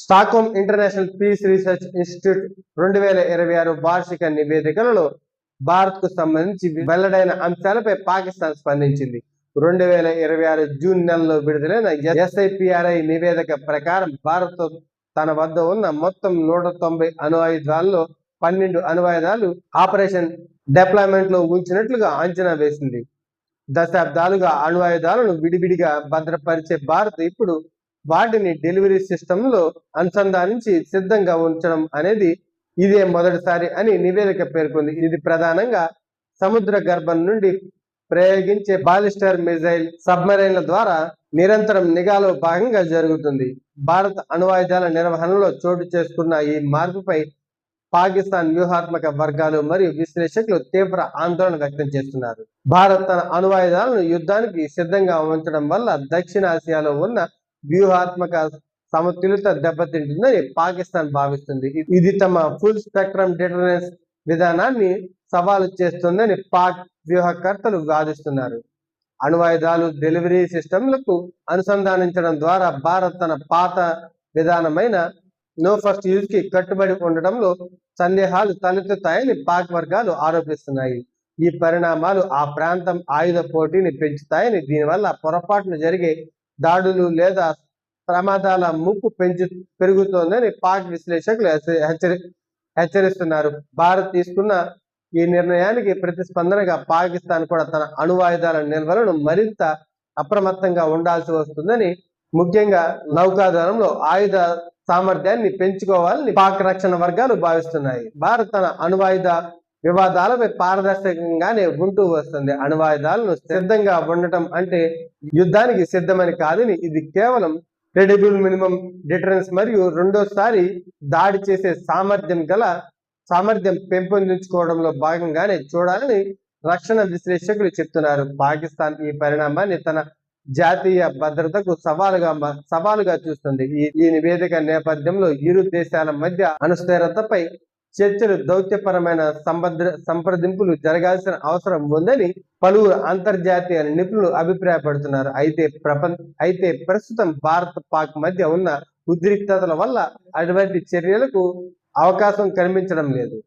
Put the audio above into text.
Stockholm International Peace Research Institute 2026 వార్షిక నివేదికలలో భారత్ కు సంబంధించి వెల్లడైన అంశాలపై పాకిస్తాన్ స్పందించింది. 2026 జూన్ నెలలో విడుదలైన SIPRI నివేదిక ప్రకారం భారత్ తన వద్ద ఉన్న మొత్తం 190 అణు ఆయుధాల్లో 12 అణు ఆయుధాలు ఆపరేషన్ డిప్లాయ్మెంట్ లో ఉంచినట్లుగా అంచనా వేసింది. దశాబ్దాలుగా అణు ఆయుధాలను విడివిడిగా భద్రపరిచే భారత్ ఇప్పుడు వాటిని డెలివరీ సిస్టంలో అనుసంధానించి సిద్ధంగా ఉంచడం అనేది ఇదే మొదటిసారి అని నివేదిక పేర్కొంది. ఇది ప్రధానంగా సముద్ర గర్భం నుండి ప్రయోగించే బాలిస్టర్ మిజైల్ సబ్మెరైన్ల ద్వారా నిరంతరం నిఘాలో భాగంగా జరుగుతుంది. భారత్ అణ్వాయుధాల నిర్వహణలో చోటు చేసుకున్న ఈ మార్పుపై పాకిస్తాన్ వ్యూహాత్మక వర్గాలు మరియు విశ్లేషకులు తీవ్ర ఆందోళన వ్యక్తం చేస్తున్నారు. భారత్ తన అణ్వాయుధాలను యుద్ధానికి సిద్ధంగా ఉంచడం వల్ల దక్షిణాసియాలో ఉన్న వ్యూహాత్మక సమతుల్యత దెబ్బతింటుందని పాకిస్తాన్ భావిస్తుంది. ఇది తమ ఫుల్ స్పెక్ట్రమ్ డిటరెన్స్ విధానాన్ని సవాలు చేస్తుందని పాక్ వ్యూహకర్తలు వాదిస్తున్నారు. అణ్వాయుధాలు డెలివరీ సిస్టంలకు అనుసంధానించడం ద్వారా భారత్ తన పాత విధానమైన నో ఫస్ట్ యూజ్ కి కట్టుబడి ఉండడంలో సందేహాలు తలెత్తుతాయని పాక్ వర్గాలు ఆరోపిస్తున్నాయి. ఈ పరిణామాలు ఆ ప్రాంతం ఆయుధ పోటీని పెంచుతాయని, దీనివల్ల పొరపాటున జరిగే దాడులు లేదా ప్రమాదాల ముప్పు పెరుగుతోందని పాక్ విశ్లేషకులు హెచ్చరిస్తున్నారు. భారత్ తీసుకున్న ఈ నిర్ణయానికి ప్రతిస్పందనగా పాకిస్తాన్ కూడా తన అణ్వాయుధాల నిల్వలను మరింత అప్రమత్తంగా ఉండాల్సి వస్తుందని, ముఖ్యంగా నౌకాదళంలో ఆయుధ సామర్థ్యాన్ని పెంచుకోవాలని పాక్ రక్షణ వర్గాలు భావిస్తున్నాయి. భారత్ తన అణ్వాయుధ వివాదాలపై పారదర్శకంగానే ఉంటూ వస్తుంది. అణ్వాయుధాలను సిద్ధంగా ఉండటం అంటే యుద్ధానికి సిద్ధమని కాదని, ఇది కేవలం క్రెడిబుల్ మినిమం డిటరెన్స్ మరియు రెండోసారి దాడి చేసే సామర్థ్యం పెంపొందించుకోవడంలో భాగంగానే చూడాలని రక్షణ విశ్లేషకులు చెప్తున్నారు. పాకిస్తాన్ ఈ పరిణామాన్ని తన జాతీయ భద్రతకు సవాలుగా చూస్తుంది. ఈ నివేదిక నేపథ్యంలో ఇరు దేశాల మధ్య అణస్థిరతపై చర్చలు, దౌత్యపరమైన సంప్రదింపులు జరగాల్సిన అవసరం ఉందని పలువురు అంతర్జాతీయ నిపుణులు అభిప్రాయపడుతున్నారు. అయితే ప్రస్తుతం భారత్ పాక్ మధ్య ఉన్న ఉద్రిక్తతల వల్ల అటువంటి చర్యలకు అవకాశం కనిపించడం లేదు.